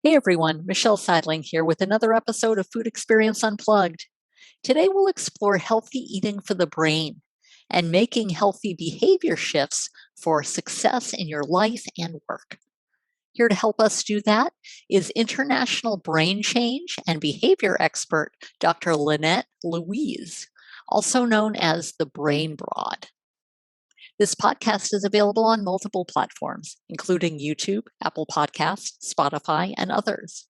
Hey everyone, Michelle Seidling here with another episode of Food Experience Unplugged. Today we'll explore healthy eating for the brain and making healthy behavior shifts for success in your life and work. Here to help us do that is international brain change and behavior expert Dr. Lynette Louise, also known as the Brain Broad. This podcast is available on multiple platforms, including YouTube, Apple Podcasts, Spotify, and others.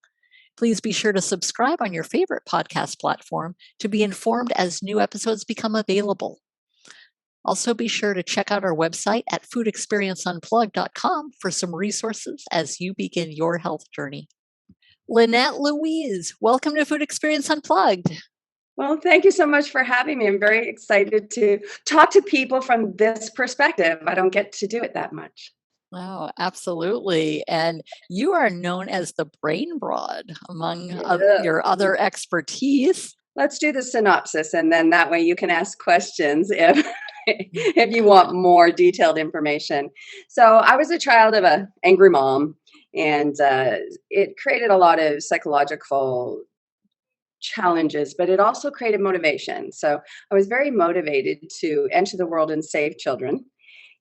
Please be sure to subscribe on your favorite podcast platform to be informed as new episodes become available. Also, be sure to check out our website at foodexperienceunplugged.com for some resources as you begin your health journey. Lynette Louise, welcome to Food Experience Unplugged. Well, thank you so much for having me. I'm very excited to talk to people from this perspective. I don't get to do it that much. Oh, absolutely. And you are known as the Brain Broad among your other expertise. Let's do the synopsis, and then that way you can ask questions if if you want more detailed information. So I was a child of an angry mom, and it created a lot of psychological challenges, but it also created motivation. So I was very motivated to enter the world and save children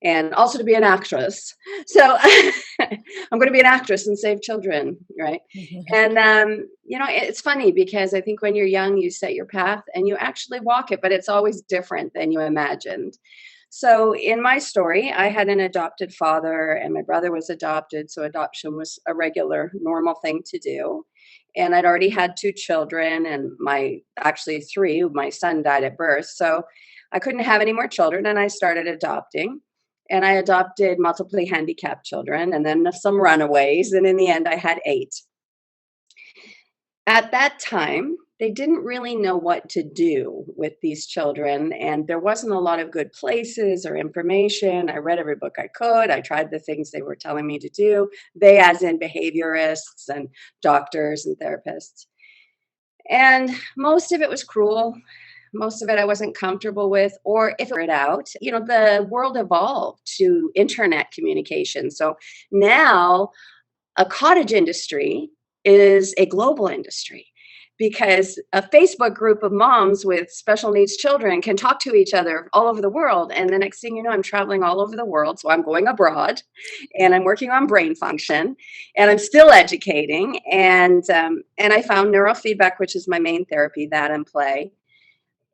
and also to be an actress. So I'm going to be an actress and save children, right? And it's funny because I think when you're young, you set your path and you actually walk it, but it's always different than you imagined. So in my story, I had an adopted father and my brother was adopted. So adoption was a regular, normal thing to do. And I'd already had two children and actually three. My son died at birth. So I couldn't have any more children and I started adopting. And I adopted multiply handicapped children and then some runaways. And in the end, I had 8. At that time, they didn't really know what to do with these children. And there wasn't a lot of good places or information. I read every book I could. I tried the things they were telling me to do. They, as in behaviorists and doctors and therapists. And most of it was cruel. Most of it I wasn't comfortable with, or if it out, the world evolved to internet communication. So now a cottage industry is a global industry because a Facebook group of moms with special needs children can talk to each other all over the world. And the next thing you know, I'm traveling all over the world. So I'm going abroad and I'm working on brain function and I'm still educating. And I found neurofeedback, which is my main therapy, that in play.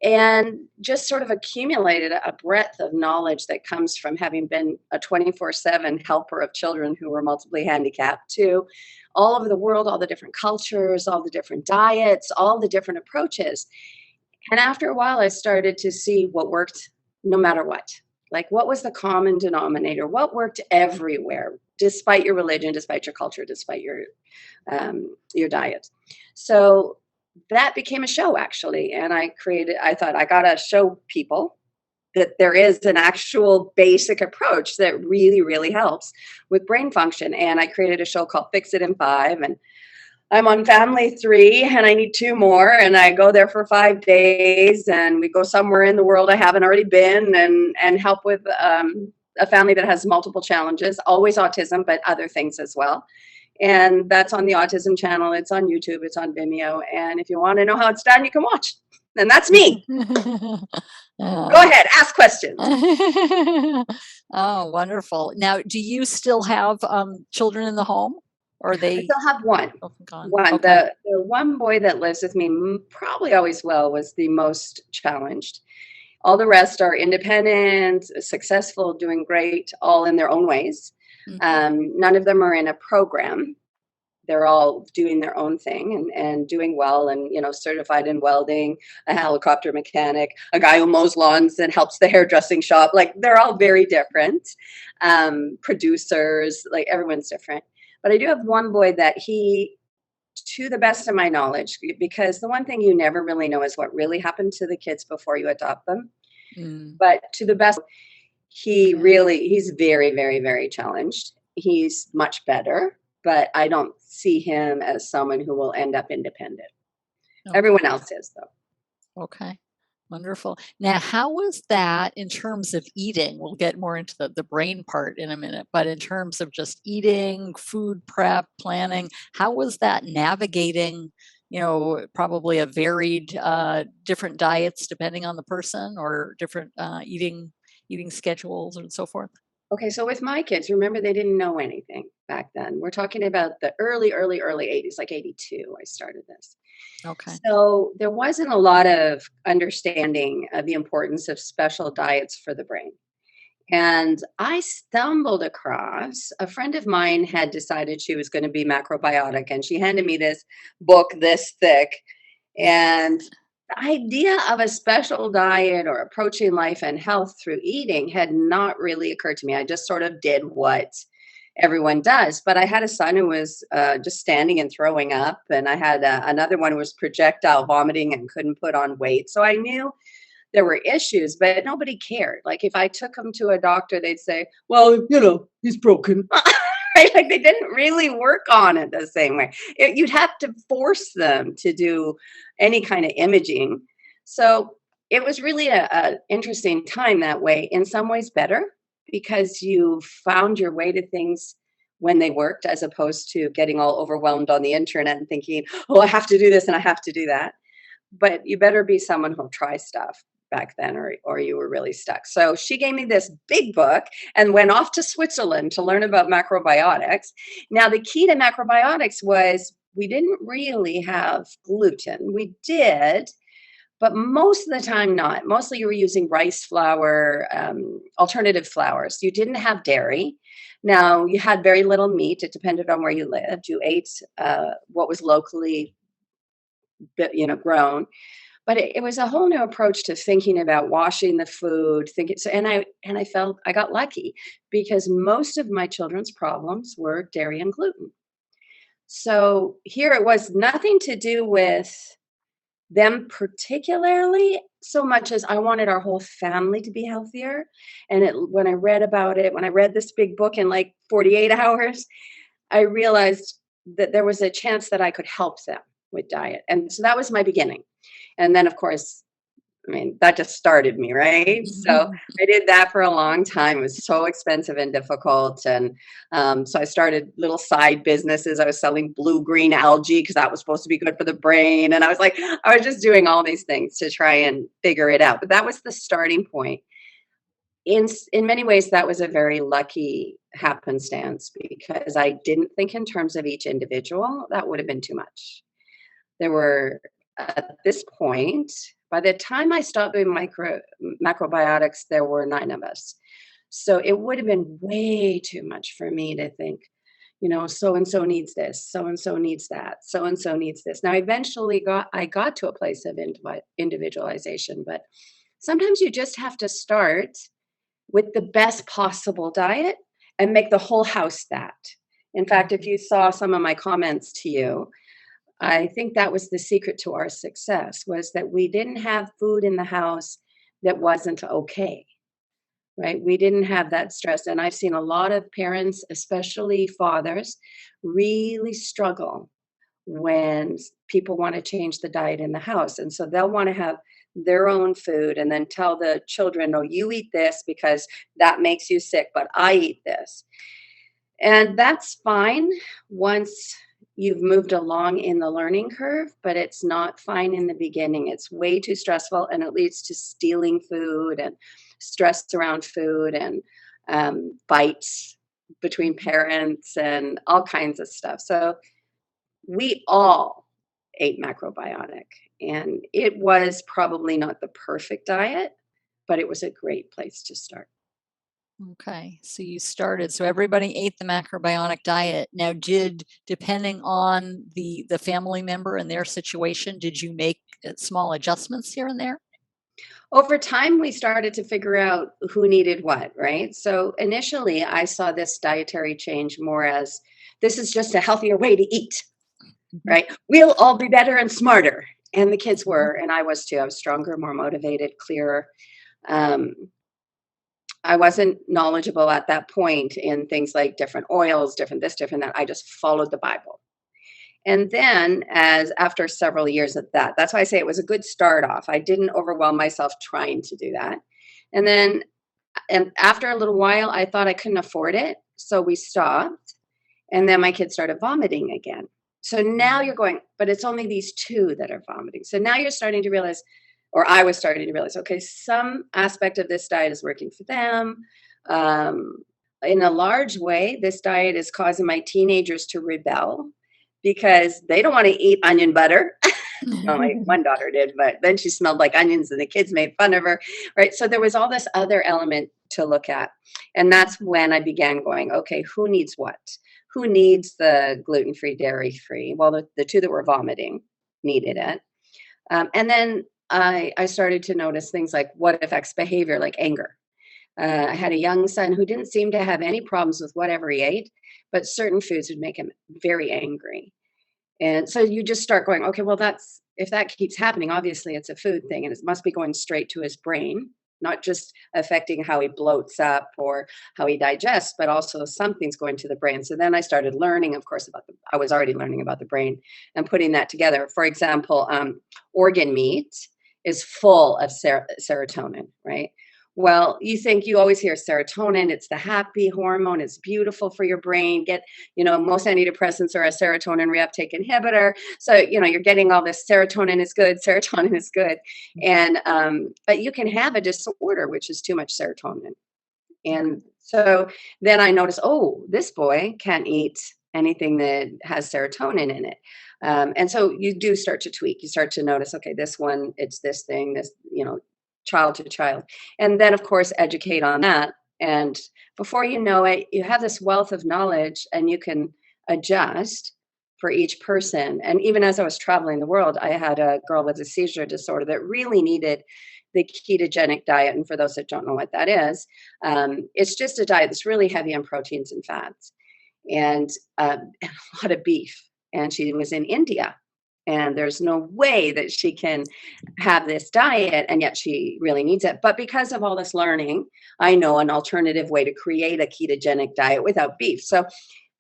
And just sort of accumulated a breadth of knowledge that comes from having been a 24/7 helper of children who were multiply handicapped to all over the world, all the different cultures, all the different diets, all the different approaches. And after a while, I started to see what worked no matter what. Like, what was the common denominator? What worked everywhere, despite your religion, despite your culture, despite your diet. So that became a show, actually. And I thought I got to show people that there is an actual basic approach that really, really helps with brain function. And I created a show called Fix It in 5. And I'm on family 3 and I need 2 more. And I go there for 5 days and we go somewhere in the world I haven't already been and help with a family that has multiple challenges, always autism, but other things as well. And that's on the Autism channel. It's on YouTube. It's on Vimeo. And if you want to know how it's done, you can watch. And that's me. Go ahead. Ask questions. Oh, wonderful. Now, do you still have children in the home? Or are they? I still have one. Gone? One. Okay. The one boy that lives with me, probably always was the most challenged. All the rest are independent, successful, doing great, all in their own ways. None of them are in a program. They're all doing their own thing and doing well and, certified in welding, a helicopter mechanic, a guy who mows lawns and helps the hairdressing shop. Like, they're all very different. Producers, like, everyone's different. But I do have one boy that to the best of my knowledge, because the one thing you never really know is what really happened to the kids before you adopt them. But to the best, he's very, very, very challenged. He's much better, but I don't see him as someone who will end up independent. Okay. Everyone else is, though. Okay. Wonderful. Now, how was that in terms of eating? We'll get more into the brain part in a minute, but in terms of just eating, food prep, planning, how was that navigating, probably a varied, different diets depending on the person or different eating schedules and so forth? Okay, so with my kids, remember they didn't know anything back then. We're talking about the early 80s, like 82, I started this. Okay. So there wasn't a lot of understanding of the importance of special diets for the brain. And I stumbled across a friend of mine had decided she was going to be macrobiotic, and she handed me this book this thick. And the idea of a special diet or approaching life and health through eating had not really occurred to me. I just sort of did what everyone does. But I had a son who was just standing and throwing up, and I had another one who was projectile vomiting and couldn't put on weight. So I knew there were issues, but nobody cared. Like if I took him to a doctor, they'd say, "Well, he's broken." Right? Like they didn't really work on it the same way. You'd have to force them to do any kind of imaging. So it was really a interesting time that way. In some ways, better because you found your way to things when they worked, as opposed to getting all overwhelmed on the internet and thinking, "Oh, I have to do this and I have to do that." But you better be someone who'll try stuff back then, or you were really stuck. So she gave me this big book and went off to Switzerland to learn about macrobiotics. Now the key to macrobiotics was we didn't really have gluten. We did, but most of the time not. Mostly you were using rice flour, alternative flours. You didn't have dairy. Now you had very little meat. It depended on where you lived. You ate what was locally grown, but it was a whole new approach to thinking about washing the food, thinking so, and I felt I got lucky because most of my children's problems were dairy and gluten. So here it was nothing to do with them particularly so much as I wanted our whole family to be healthier. And when I read about it, when I read this big book in like 48 hours, I realized that there was a chance that I could help them with diet. And so that was my beginning. And then, of course, I mean, that just started me, right? So I did that for a long time. It was so expensive and difficult. And so I started little side businesses. I was selling blue-green algae because that was supposed to be good for the brain. And I was just doing all these things to try and figure it out. But that was the starting point. In many ways, that was a very lucky happenstance because I didn't think in terms of each individual. That would have been too much. There were, at this point, by the time I stopped doing macrobiotics, there were 9 of us. So it would have been way too much for me to think, so and so needs this, so and so needs that, so and so needs this. Now, eventually, I got to a place of individualization, but sometimes you just have to start with the best possible diet and make the whole house that. In fact, if you saw some of my comments to you, I think that was the secret to our success was that we didn't have food in the house that wasn't okay, right? We didn't have that stress. And I've seen a lot of parents, especially fathers, really struggle when people want to change the diet in the house. And so they'll want to have their own food and then tell the children, "No, you eat this because that makes you sick, but I eat this." And that's fine once you've moved along in the learning curve, but it's not fine in the beginning. It's way too stressful and it leads to stealing food and stress around food and fights between parents and all kinds of stuff. So we all ate macrobiotic, and it was probably not the perfect diet, but it was a great place to start. Okay, so you started, so everybody ate the macrobiotic diet. Now, depending on the family member and their situation, did you make small adjustments here and there? Over time, we started to figure out who needed what, right? So initially, I saw this dietary change more as this is just a healthier way to eat, Mhm. right? We'll all be better and smarter. And the kids were, and I was too. I was stronger, more motivated, clearer. Um, I wasn't knowledgeable at that point in things like different oils, different this, different that. I just followed the Bible. And then as after several years of that, that's why I say it was a good start off. I didn't overwhelm myself trying to do that. And then and after a little while, I thought I couldn't afford it. So we stopped. And then my kids started vomiting again. So now you're going, but it's only these two that are vomiting. So now you're starting to realize, or I was starting to realize, okay, some aspect of this diet is working for them. Um, in a large way, this diet is causing my teenagers to rebel because they don't want to eat onion butter. Well, my one daughter did, but then she smelled like onions and the kids made fun of her, right? So there was all this other element to look at. And that's when I began going, okay, who needs what? Who needs the gluten-free, dairy-free? Well, the two that were vomiting needed it. And then I started to notice things like what affects behavior, like anger. I had a young son who didn't seem to have any problems with whatever he ate, but certain foods would make him very angry. And so you just start going, okay, well, that's if that keeps happening, obviously it's a food thing and it must be going straight to his brain, not just affecting how he bloats up or how he digests, but also something's going to the brain. So then I started learning, of course, I was already learning about the brain and putting that together. For example, organ meat is full of serotonin, right? Well, you always hear serotonin, it's the happy hormone, it's beautiful for your brain. Most antidepressants are a serotonin reuptake inhibitor. So, you're getting all this serotonin is good, serotonin is good. And, but you can have a disorder, which is too much serotonin. And so then I noticed, oh, this boy can't eat anything that has serotonin in it. And so you do start to tweak. You start to notice, okay, this one, it's this thing, child to child. And then, of course, educate on that. And before you know it, you have this wealth of knowledge and you can adjust for each person. And even as I was traveling the world, I had a girl with a seizure disorder that really needed the ketogenic diet. And for those that don't know what that is, it's just a diet that's really heavy on proteins and fats and a lot of beef. And she was in India. And there's no way that she can have this diet, and yet she really needs it. But because of all this learning, I know an alternative way to create a ketogenic diet without beef. So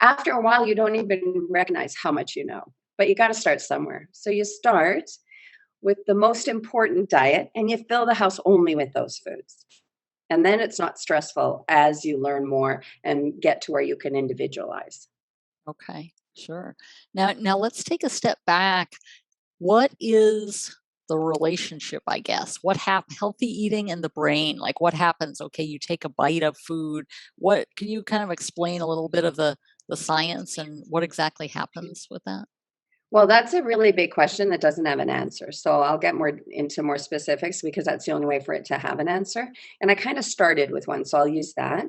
after a while, you don't even recognize how much you know, but you got to start somewhere. So you start with the most important diet and you fill the house only with those foods. And then it's not stressful as you learn more and get to where you can individualize. Okay, sure. Now let's take a step back. What is the relationship, I guess? Healthy eating and the brain? Like what happens? Okay, you take a bite of food. What can you kind of explain a little bit of the science and what exactly happens with that? Well, that's a really big question that doesn't have an answer. So I'll get more into more specifics because that's the only way for it to have an answer. And I kind of started with one, so I'll use that.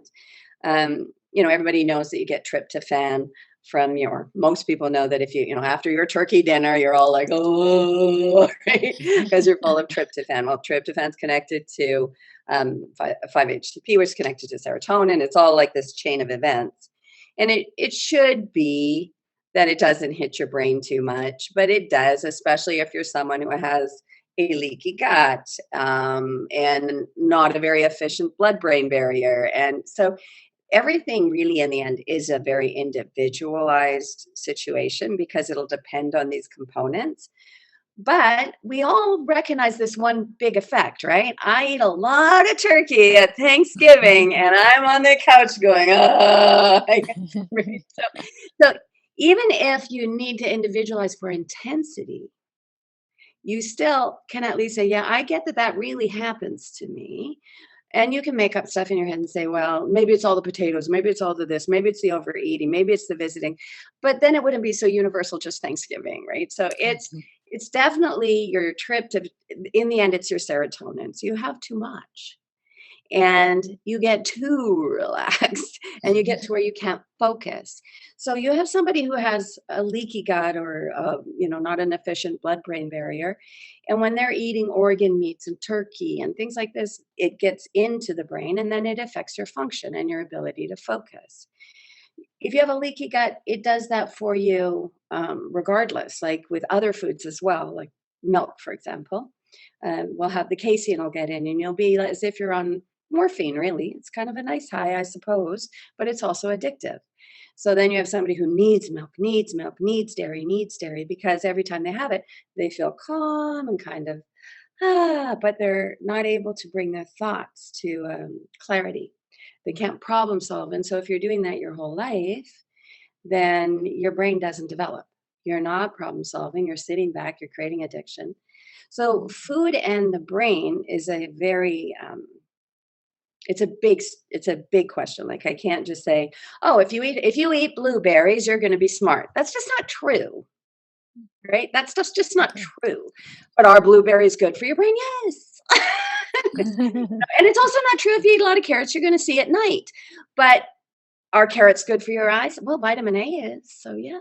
Everybody knows that you get tryptophan from most people know that if after your turkey dinner, you're all like, oh, right? Because you're full of tryptophan. Well, tryptophan's connected to 5-HTP, which is connected to serotonin. It's all like this chain of events. And it should be that it doesn't hit your brain too much, but it does, especially if you're someone who has a leaky gut and not a very efficient blood-brain barrier. And so everything really in the end is a very individualized situation because it'll depend on these components. But we all recognize this one big effect, right? I eat a lot of turkey at Thanksgiving and I'm on the couch going, oh. So even if you need to individualize for intensity, you still can at least say, yeah, I get that really happens to me. And you can make up stuff in your head and say, well, maybe it's all the potatoes, maybe it's all the this, maybe it's the overeating, maybe it's the visiting. But then it wouldn't be so universal, just Thanksgiving, right? So it's definitely your trip to, in the end, it's your serotonin. So you have too much and you get too relaxed and you get to where you can't focus. So you have somebody who has a leaky gut or not an efficient blood-brain barrier, and when they're eating organ meats and turkey and things like this, it gets into the brain and then it affects your function and your ability to focus. If you have a leaky gut, it does that for you regardless, like with other foods as well, like milk, for example. Will have the casein will get in and you'll be as if you're on morphine, really. It's kind of a nice high, I suppose, but it's also addictive. So then you have somebody who needs milk, needs dairy, because every time they have it, they feel calm and kind of, but they're not able to bring their thoughts to clarity. They can't problem solve. And so if you're doing that your whole life, then your brain doesn't develop. You're not problem solving, you're sitting back, you're creating addiction. So food and the brain is a very it's a big question. Like I can't just say, "Oh, if you eat blueberries, you're going to be smart." That's just not true, right? That's just not Okay. true. But are blueberries good for your brain? Yes. And it's also not true if you eat a lot of carrots, you're going to see at night. But are carrots good for your eyes? Well, vitamin A is. So yeah,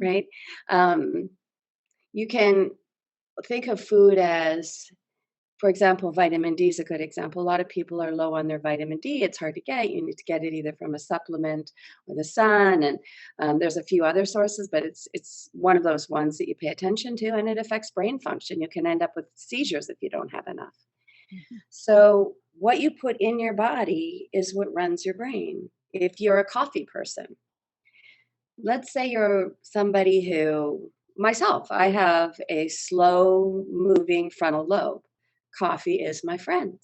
right? Um, you can think of food as, for example, vitamin D is a good example. A lot of people are low on their vitamin D. It's hard to get. You need to get it either from a supplement or the sun, and there's a few other sources, but it's one of those ones that you pay attention to, and it affects brain function. You can end up with seizures if you don't have enough. Mhm. So what you put in your body is what runs your brain. If you're a coffee person, let's say you're somebody who, myself, I have a slow moving frontal lobe. Coffee is my friend.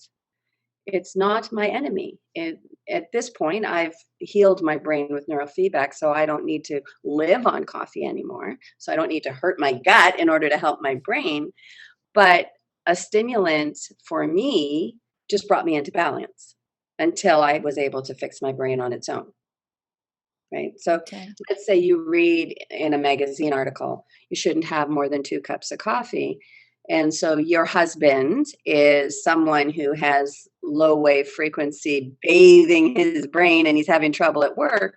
It's not my enemy. At this point, I've healed my brain with neurofeedback, so I don't need to live on coffee anymore. So I don't need to hurt my gut in order to help my brain. But a stimulant for me just brought me into balance until I was able to fix my brain on its own. Right. So Okay. let's say you read in a magazine article, you shouldn't have more than 2 cups of coffee. And so your husband is someone who has low wave frequency bathing his brain and he's having trouble at work.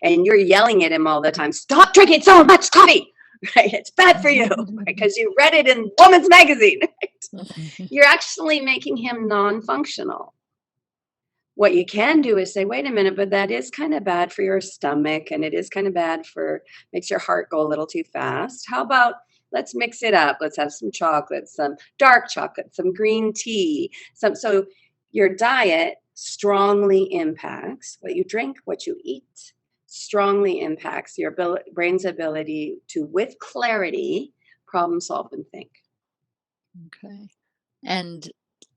And you're yelling at him all the time, stop drinking so much coffee. Right. It's bad for you because you read it in Woman's Magazine. You're actually making him non functional. What you can do is say, wait a minute, but that is kind of bad for your stomach and it is kind of bad for, makes your heart go a little too fast. How about let's mix it up? Let's have some chocolate, some dark chocolate, some green tea. So your diet strongly impacts what you drink, what you eat, strongly impacts your brain's ability to, with clarity, problem solve and think. Okay. And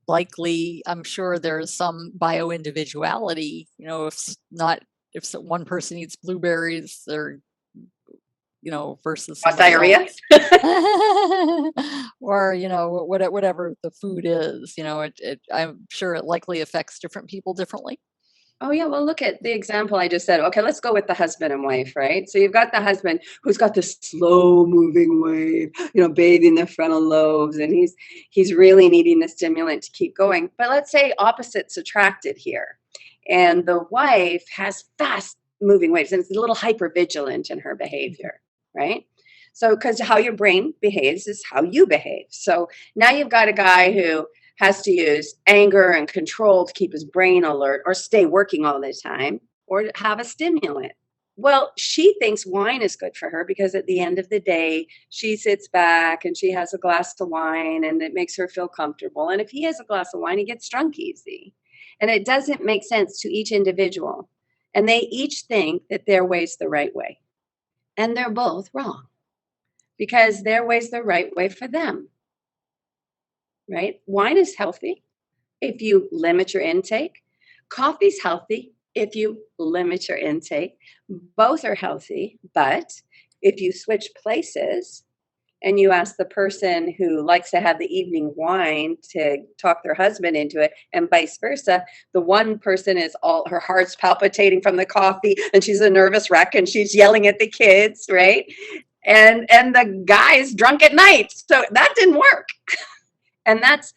likely, I'm sure there's some bioindividuality, if one person eats blueberries, they're, versus Cause somebody diarrhea? else. Or, whatever the food is, I'm sure it likely affects different people differently. Oh, yeah. Well, look at the example I just said. Okay, let's go with the husband and wife, right? So you've got the husband who's got this slow moving wave, bathing the frontal lobes, and he's really needing the stimulant to keep going. But let's say opposites attracted here. And the wife has fast moving waves and it's a little hyper vigilant in her behavior, right? So, because how your brain behaves is how you behave. So now you've got a guy who has to use anger and control to keep his brain alert or stay working all the time or have a stimulant. Well, she thinks wine is good for her because at the end of the day, she sits back and she has a glass of wine and it makes her feel comfortable. And if he has a glass of wine, he gets drunk easy. And it doesn't make sense to each individual. And they each think that their way's the right way. And they're both wrong because their way's the right way for them, right? Wine is healthy if you limit your intake. Coffee's healthy if you limit your intake. Both are healthy, but if you switch places and you ask the person who likes to have the evening wine to talk their husband into it and vice versa, the one person is all her heart's palpitating from the coffee and she's a nervous wreck and she's yelling at the kids, right? And the guy's drunk at night. So that didn't work. And that's,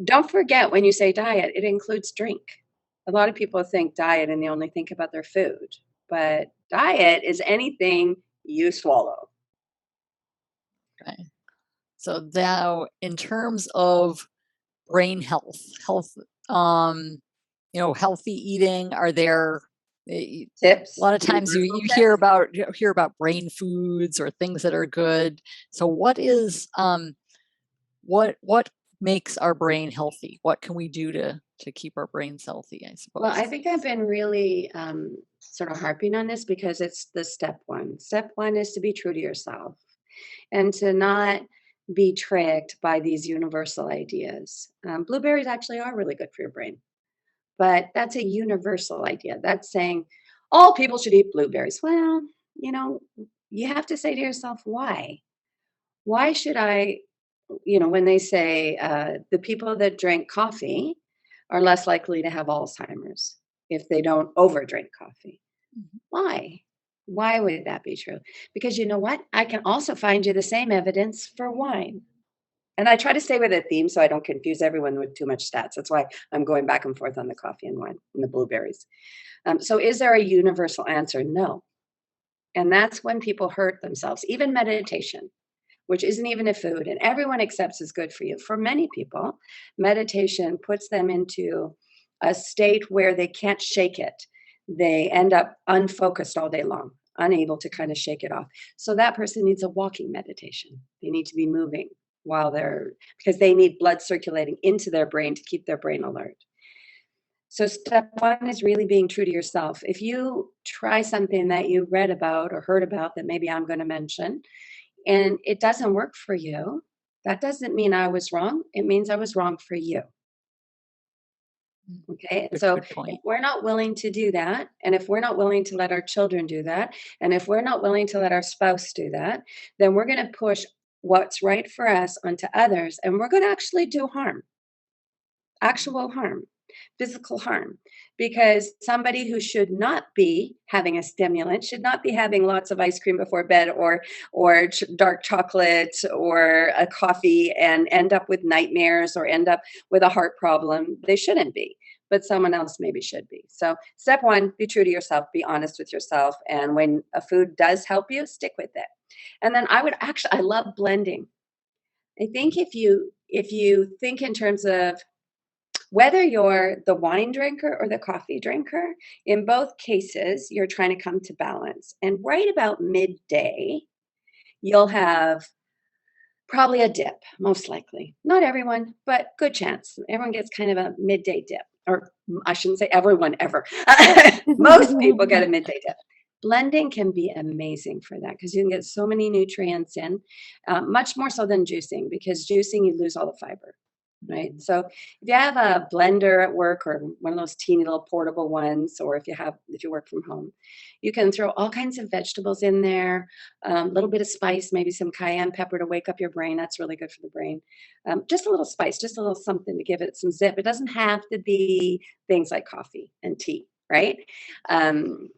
don't forget when you say diet, it includes drink. A lot of people think diet and they only think about their food, but diet is anything you swallow. Okay. So now, in terms of brain health, um, healthy eating, are there a Tips, lot of times you, universal you hear tips. about hear about brain foods or things that are good. So what makes our brain healthy? What can we do to to keep our brains healthy, I Well, suppose. I think I've been really sort of harping on this because it's the step one. Step one is to be true to yourself and to not be tricked by these universal ideas. Blueberries actually are really good for your brain, but that's a universal idea. That's saying all people should eat blueberries. Well, you know, you have to say to yourself, why? Why should I, when they say the people that drink coffee are less likely to have Alzheimer's if they don't overdrink coffee. Mhm. Why? Why would that be true? Because you know what? I can also find you the same evidence for wine. And I try to stay with a theme so I don't confuse everyone with too much stats. That's why I'm going back and forth on the coffee and wine and the blueberries. So, is there a universal answer? No. And that's when people hurt themselves, even meditation, which isn't even a food, and everyone accepts is good for you. For many people, meditation puts them into a state where they can't shake it. They end up unfocused all day long, unable to kind of shake it off. So that person needs a walking meditation. They need to be moving while because they need blood circulating into their brain to keep their brain alert. So, step one is really being true to yourself. If you try something that you read about or heard about that maybe I'm going to mention, and it doesn't work for you, that doesn't mean I was wrong. It means I was wrong for you. Mm. Okay. And Good, so good if point. we're not willing to do that, and if we're not willing to let our children do that, and if we're not willing to let our spouse do that, then we're going to push what's right for us onto others, and we're going to actually do harm, actual harm, physical harm, because somebody who should not be having a stimulant should not be having lots of ice cream before bed or dark chocolate or a coffee and end up with nightmares or end up with a heart problem. They shouldn't be, but someone else maybe should be. So step one, be true to yourself, be honest with yourself, and when a food does help you, stick with it. And then I love blending. I think if you think in terms of whether you're the wine drinker or the coffee drinker, in both cases, you're trying to come to balance. And right about midday, you'll have probably a dip, most likely. Not everyone, but good chance. Everyone gets kind of a midday dip. Or I shouldn't say everyone ever. Most people get a midday dip. Blending can be amazing for that because you can get so many nutrients in, much more so than juicing, because juicing, you lose all the fiber. Right. So if you have a blender at work or one of those teeny little portable ones, or if you work from home, you can throw all kinds of vegetables in there, a little bit of spice, maybe some cayenne pepper to wake up your brain. That's really good for the brain. Just a little spice, just a little something to give it some zip. It doesn't have to be things like coffee and tea, right?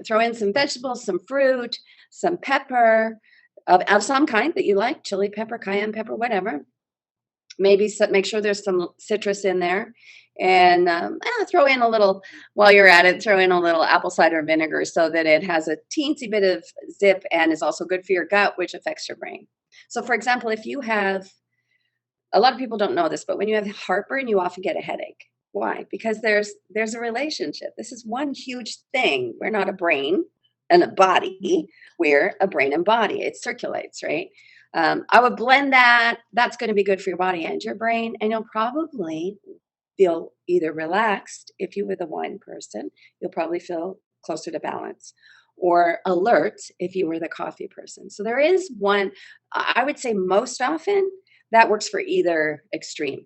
Throw in some vegetables, some fruit, some pepper of some kind that you like, chili pepper, cayenne pepper, whatever. Maybe make sure there's some citrus in there, and throw in a little while you're at it. Throw in a little apple cider vinegar so that it has a teensy bit of zip and is also good for your gut, which affects your brain. So, for example, if you have a lot of people don't know this, but when you have heartburn, you often get a headache. Why? Because there's a relationship. This is one huge thing. We're not a brain and a body. We're a brain and body. It circulates, right? I would blend that. That's going to be good for your body and your brain, and you'll probably feel either relaxed if you were the wine person. You'll probably feel closer to balance, or alert if you were the coffee person. So there is one. I would say most often that works for either extreme.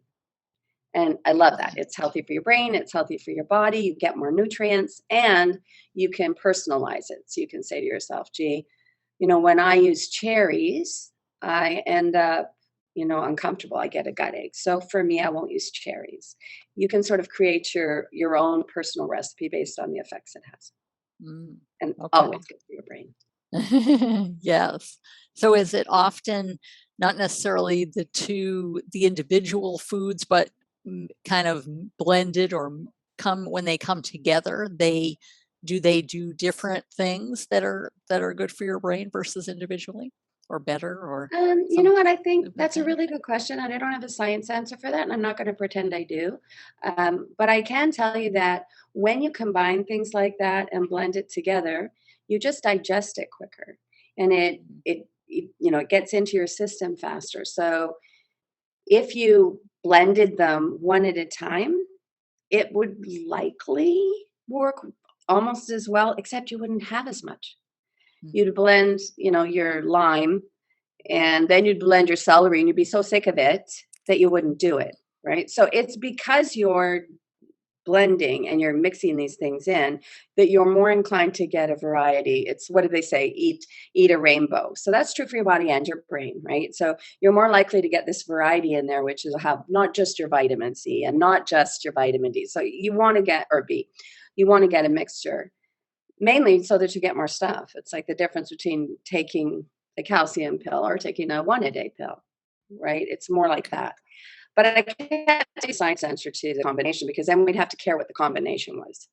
And I love that. It's healthy for your brain, it's healthy for your body, you get more nutrients, and you can personalize it. So you can say to yourself, gee, when I use cherries, I end up, uncomfortable. I get a gut ache. So for me, I won't use cherries. You can sort of create your own personal recipe based on the effects it has. Mm, And okay. always good for your brain. Yes. So is it often not necessarily the individual foods, but kind of blended or when they come together, they do different things that are good for your brain versus individually or better or You know some what? I think of the that's a thing? really good question, and I don't have a science answer for that, and I'm not going to pretend I do. But I can tell you that when you combine things like that and blend it together, you just digest it quicker, and it gets into your system faster. So if you blended them one at a time, it would likely work almost as well, except you wouldn't have as much. You'd blend, your lime, and then you'd blend your celery, and you'd be so sick of it that you wouldn't do it, right? So it's because you're blending and you're mixing these things in that you're more inclined to get a variety. It's, what do they say? Eat a rainbow. So that's true for your body and your brain, right? So you're more likely to get this variety in there, which is have not just your vitamin C and not just your vitamin D. So you want to get, or B, you want to get a mixture, mainly so that you get more stuff. It's like the difference between taking a calcium pill or taking a 1-a-day pill, right? It's more like that. But I can't say science answer to the combination, because then we'd have to care what the combination was,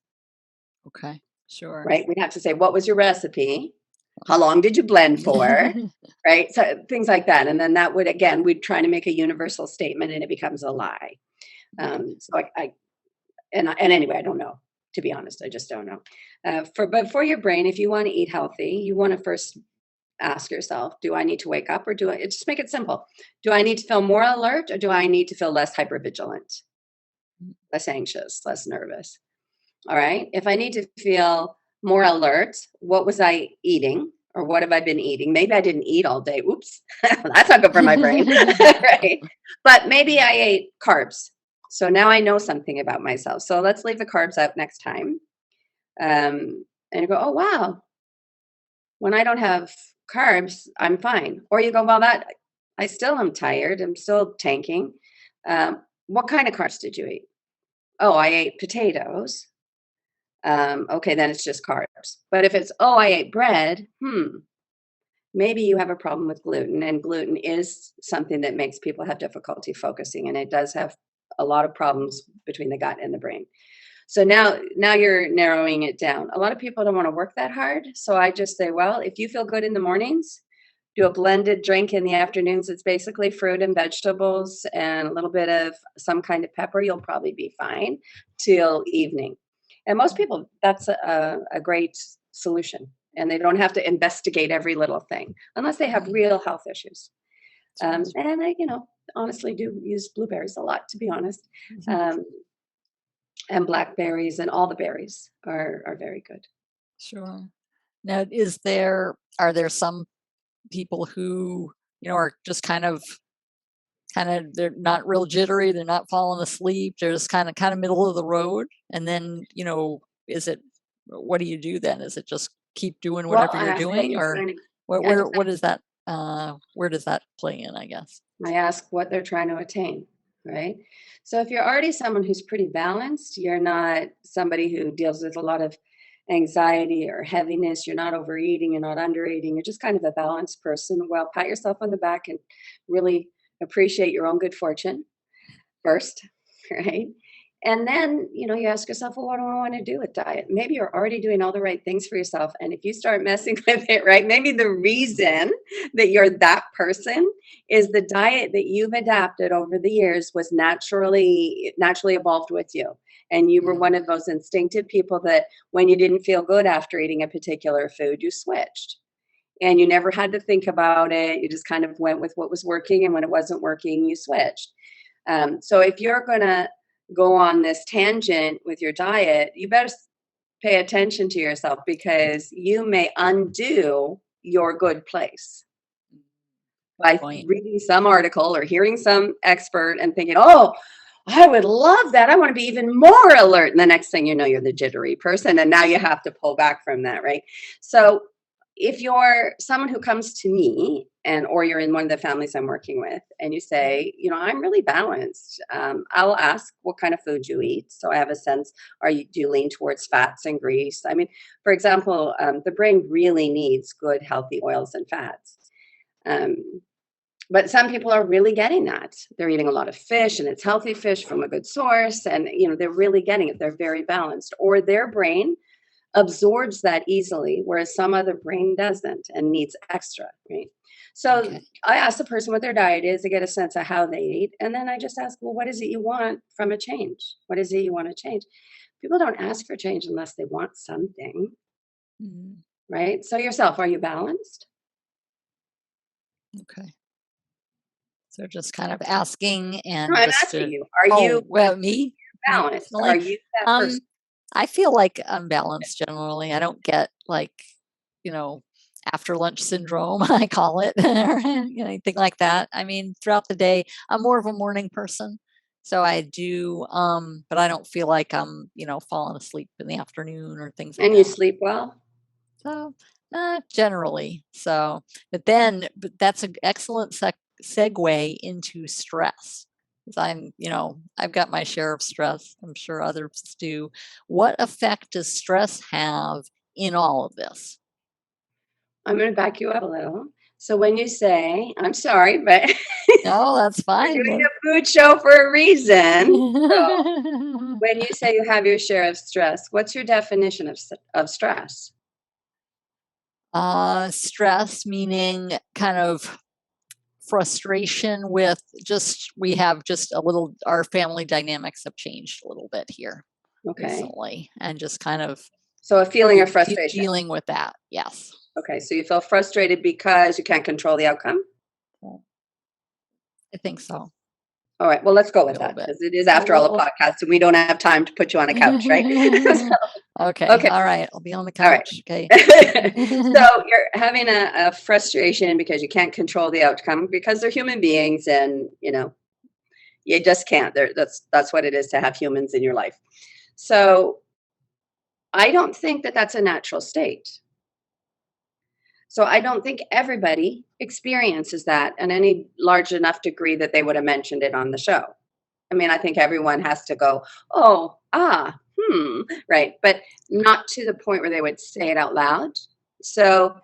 Okay, sure. right? We'd have to say, what was your recipe? How long did you blend for? Right? So things like that. And then that would, again, we'd try to make a universal statement and it becomes a lie. And anyway, I don't know. To be honest, I just don't know. But for your brain, if you want to eat healthy, you want to first ask yourself, do I need to wake up, or do I just make it simple? Do I need to feel more alert, or do I need to feel less hypervigilant, less anxious, less nervous? All right. If I need to feel more alert, what was I eating, or what have I been eating? Maybe I didn't eat all day. Oops. That's not good for my brain. Right. But maybe I ate carbs. So now I know something about myself. So let's leave the carbs out next time. And you go, oh, wow. When I don't have carbs, I'm fine. Or you go, well, I still am tired. I'm still tanking. What kind of carbs did you eat? Oh, I ate potatoes. Okay, then it's just carbs. But if it's, oh, I ate bread, maybe you have a problem with gluten. And gluten is something that makes people have difficulty focusing. And it does have a lot of problems between the gut and the brain. So now you're narrowing it down. A lot of people don't want to work that hard. So I just say, well, if you feel good in the mornings, do a blended drink in the afternoons. It's basically fruit and vegetables and a little bit of some kind of pepper. You'll probably be fine till evening. And most people, that's a great solution. And they don't have to investigate every little thing unless they have real health issues. And I, honestly do use blueberries a lot, to be honest. And blackberries and all the berries are very good. Sure. Now, are there some people who, are just kind of, they're not real jittery, they're not falling asleep, they're just kind of middle of the road? And then, what do you do then? Is it just keep doing whatever you're doing, or what is that? Where does that play in, I guess? I ask what they're trying to attain, right? So if you're already someone who's pretty balanced, you're not somebody who deals with a lot of anxiety or heaviness, you're not overeating, you're not undereating, you're just kind of a balanced person, well, pat yourself on the back and really appreciate your own good fortune first, right? And then, you ask yourself, well, what do I want to do with diet? Maybe you're already doing all the right things for yourself. And if you start messing with it, right, maybe the reason that you're that person is the diet that you've adapted over the years was naturally evolved with you. And you were one of those instinctive people that when you didn't feel good after eating a particular food, you switched. And you never had to think about it. You just kind of went with what was working. And when it wasn't working, you switched. So if you're going to go on this tangent with your diet, you better pay attention to yourself, because you may undo your good place by reading some article or hearing some expert and thinking, oh, I would love that. I want to be even more alert. And the next thing you know, you're the jittery person. And now you have to pull back from that, right? So if you're someone who comes to me or you're in one of the families I'm working with and you say, I'm really balanced, I'll ask what kind of food you eat. So I have a sense, do you lean towards fats and grease? I mean, for example, the brain really needs good, healthy oils and fats. But some people are really getting that. They're eating a lot of fish, and it's healthy fish from a good source. And, they're really getting it. They're very balanced. Or their brain absorbs that easily, whereas some other brain doesn't and needs extra, right? So I ask the person what their diet is to get a sense of how they eat. And then I just ask, well, what is it you want from a change? What is it you want to change? People don't ask for change unless they want something, right? So yourself, are you balanced? Okay. So just kind of asking and No, I'm asking you, are you? Well, me? balanced? Are Personally, you that person? um, I feel like I'm balanced generally. I don't get like, you know, after lunch syndrome, I call it, or anything like that. I mean, throughout the day, I'm more of a morning person. So I do, but I don't feel like I'm, falling asleep in the afternoon or things like And you that. sleep well? So, not generally. So, but that's an excellent segue into stress. 'Cause I've got my share of stress. I'm sure others do. What effect does stress have in all of this? I'm gonna back you up a little. So when you say, I'm sorry, but No, that's we're fine. doing a food show for a reason. So when you say you have your share of stress, what's your definition of stress? Stress meaning kind of frustration with we have just a little, our family dynamics have changed a little bit here Okay. recently, and just kind of So a feeling of frustration. dealing with that. Yes. Okay. So you feel frustrated because you can't control the outcome? Well, I think so. All right. Well, let's go A with little that bit. because it is, Well, after all, a podcast and we don't have time to put you on a couch, right? Okay. Okay. All right. I'll be on the All right. couch. Okay. So you're having a frustration because you can't control the outcome because they're human beings and, you just can't. That's what it is to have humans in your life. So I don't think that that's a natural state. So I don't think everybody experiences that in any large enough degree that they would have mentioned it on the show. I mean, I think everyone has to go, oh, right. But not to the point where they would say it out loud. So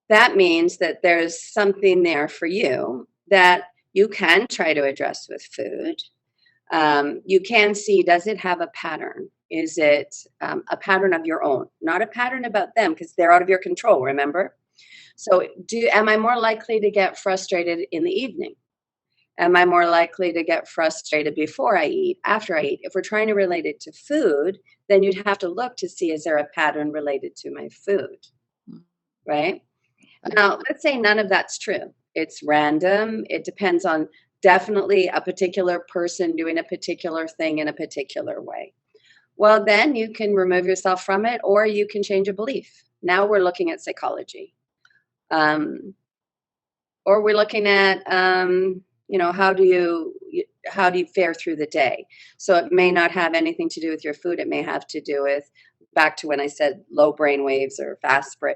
that means that there's something there for you that you can try to address with food. You can see, does it have a pattern? Is it a pattern of your own, not a pattern about them because they're out of your control, remember? So am I more likely to get frustrated in the evening? Am I more likely to get frustrated before I eat, after I eat? If we're trying to relate it to food, then you'd have to look to see, is there a pattern related to my food, right? Okay. Now, let's say none of that's true. It's random. It depends on definitely a particular person doing a particular thing in a particular way. Well, then you can remove yourself from it or you can change a belief. Now we're looking at psychology. Or we're looking at, how do you fare through the day? So it may not have anything to do with your food. It may have to do with, back to when I said low brain waves or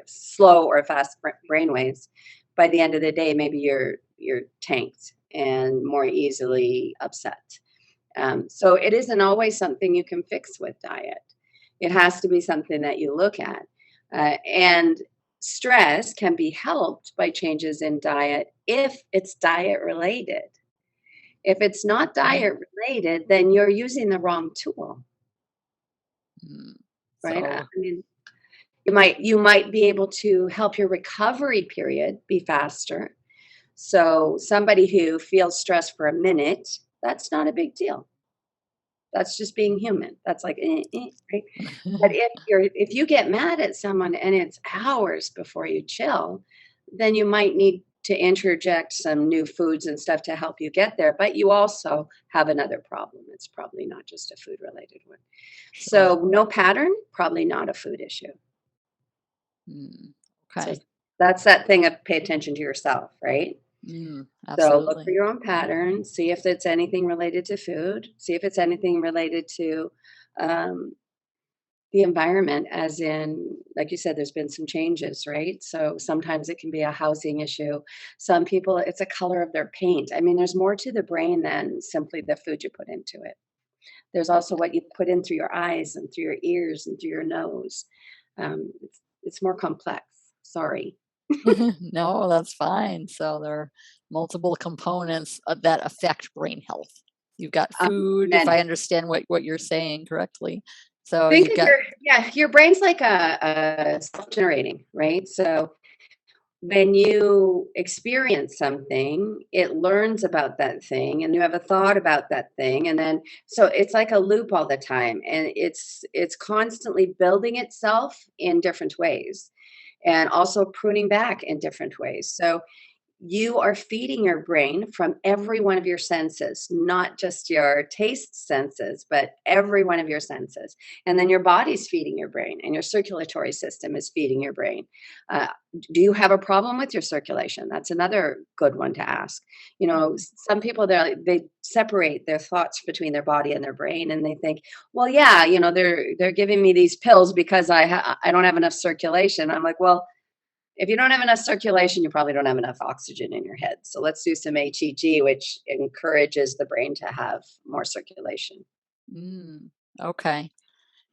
slow or fast brain waves. By the end of the day, maybe you're tanked and more easily upset. So it isn't always something you can fix with diet. It has to be something that you look at. And stress can be helped by changes in diet if it's diet related. If it's not Okay. diet related, then you're using the wrong tool, Mm. right? I So, mean, you might be able to help your recovery period be faster. So somebody who feels stressed for a minute, that's not a big deal. That's just being human. That's like, right? But if you get mad at someone and it's hours before you chill, then you might need to interject some new foods and stuff to help you get there. But you also have another problem. It's probably not just a food related one. sure. So no pattern, probably not a food issue. Mm. So Okay. that's that thing of pay attention to yourself, right? So look for Absolutely. your own pattern, see if it's anything related to food, see if it's anything related to um, the environment, as in, like you said, there's been some changes, right? So sometimes it can be a housing issue. Some people, it's a color of their paint. I mean, there's more to the brain than simply the food you put into it. There's also what you put in through your eyes and through your ears and through your nose. It's more complex. Sorry. No, that's fine. So there are multiple components that affect brain health. You've got food, if I Many. understand what you're saying correctly. So Think you've of got, your brain's like a self-generating, right? So when you experience something, it learns about that thing and you have a thought about that thing. And then, so it's like a loop all the time and it's constantly building itself in different ways and also pruning back in different ways. So you are feeding your brain from every one of your senses, not just your taste senses, but every one of your senses. And then your body's feeding your brain, and your circulatory system is feeding your brain. Uh, do you have a problem with your circulation? That's another good one to ask. Some people they separate their thoughts between their body and their brain, and they think, well, yeah, they're giving me these pills because I don't have enough circulation. I'm like, well, if you don't have enough circulation, you probably don't have enough oxygen in your head. So let's do some HEG, which encourages the brain to have more circulation. Okay.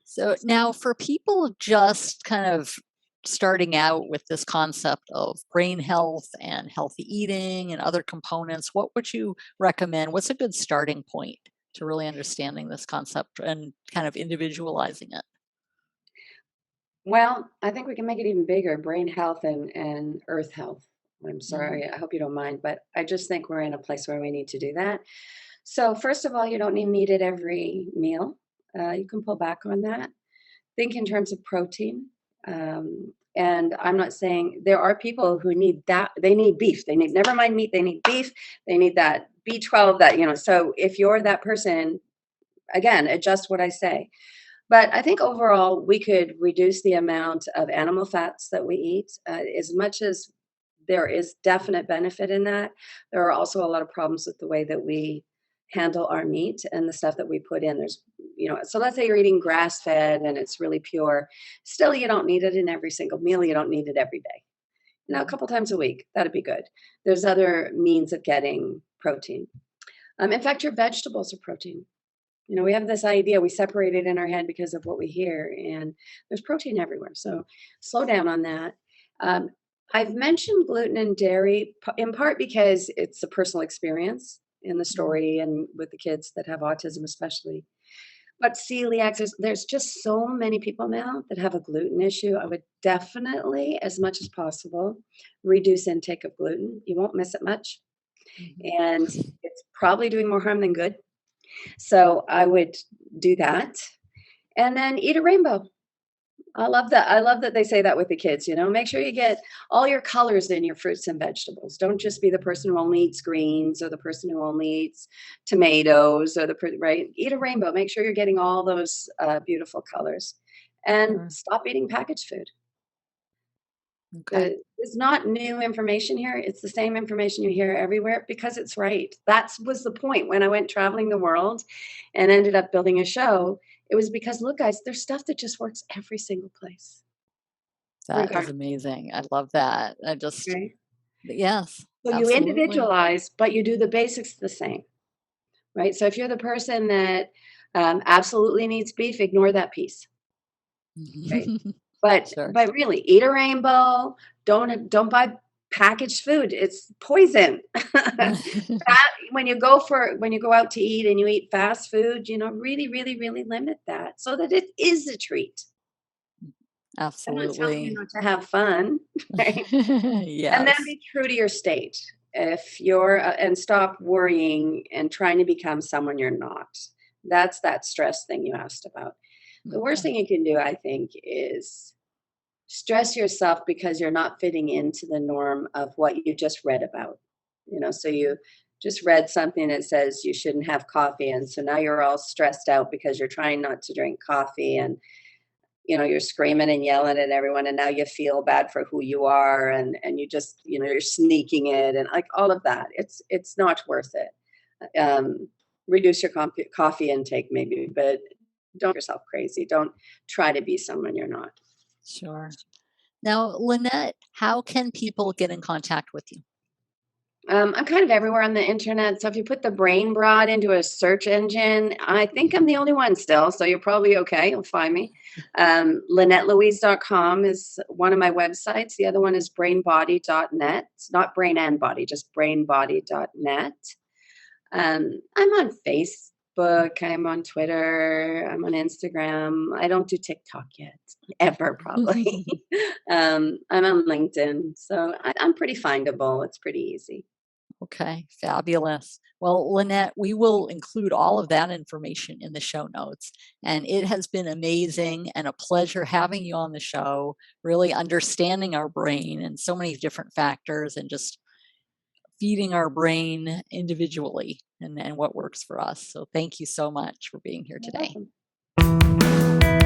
So now for people just kind of starting out with this concept of brain health and healthy eating and other components, what would you recommend? What's a good starting point to really understanding this concept and kind of individualizing it? Well, I think we can make it even bigger, brain health and earth health. I'm Mm, sorry, I hope you don't mind, but I just think we're in a place where we need to do that. So, first of all, you don't need meat at every meal. You can pull back on that. Think in terms of protein. And I'm not saying there are people who need that. They need beef. They need, never mind meat, they need beef. They need that B12, So if you're that person, again, adjust what I say. But I think overall, we could reduce the amount of animal fats that we eat as much as there is definite benefit in that. There are also a lot of problems with the way that we handle our meat and the stuff that we put in. So let's say you're eating grass fed and it's really pure. Still, you don't need it in every single meal. You don't need it every day. A mhm. couple times a week, that'd be good. There's other means of getting protein. In fact, your vegetables are protein. We have this idea, we separate it in our head because of what we hear, and there's protein everywhere. So slow down on that. Um, I've mentioned gluten and dairy in part because it's a personal experience in the Mhm. story and with the kids that have autism, especially. But celiac, there's just so many people now that have a gluten issue. I would definitely, as much as possible, reduce intake of gluten. You won't miss it much. Mhm. And it's probably doing more harm than good. So I would do that. And then eat a rainbow. I love that. I love that they say that with the kids, make sure you get all your colors in your fruits and vegetables. Don't just be the person who only eats greens or the person who only eats tomatoes or right. Eat a rainbow. Make sure you're getting all those beautiful colors and Sure. stop eating packaged food. Okay. It's not new information here. It's the same information you hear everywhere because it's right. That was the point when I went traveling the world and ended up building a show. It was because, look, guys, there's stuff that just works every single place, That is regardless. amazing. I love that. Okay. Yes, So you absolutely. individualize, but you do the basics the same, right? So if you're the person that absolutely needs beef, ignore that piece. Right. But Sure. but really, eat a rainbow. Don't buy packaged food. It's poison. When you go out to eat and you eat fast food, really, really, really limit that so that it is a treat. I'm not telling you Absolutely. not to have fun, right? And then Yes. be true to your state. If you're and stop worrying and trying to become someone you're not. That's that stress thing you asked about. The worst Okay. thing you can do, I think, is stress yourself because you're not fitting into the norm of what you just read about. So you just read something that says you shouldn't have coffee. And so now you're all stressed out because you're trying not to drink coffee and you're screaming and yelling at everyone and now you feel bad for who you are and you just you're sneaking it and like all of that. It's not worth it. Reduce your coffee intake maybe, but don't make yourself crazy. Don't try to be someone you're not. Sure. Now, Lynette, how can people get in contact with you? I'm kind of everywhere on the internet. So if you put the brain broad into a search engine, I think I'm the only one still. So you're probably okay. You'll find me. LynetteLouise.com is one of my websites. The other one is brainbody.net. It's not brain and body, just brainbody.net. I'm on Facebook. I'm on Twitter. I'm on Instagram. I don't do TikTok yet, ever probably. I'm on LinkedIn. So I'm pretty findable. It's pretty easy. Okay, fabulous. Well, Lynette, we will include all of that information in the show notes. And it has been amazing and a pleasure having you on the show, really understanding our brain and so many different factors and just feeding our brain individually and what works for us. So thank you so much for being here You're today. welcome.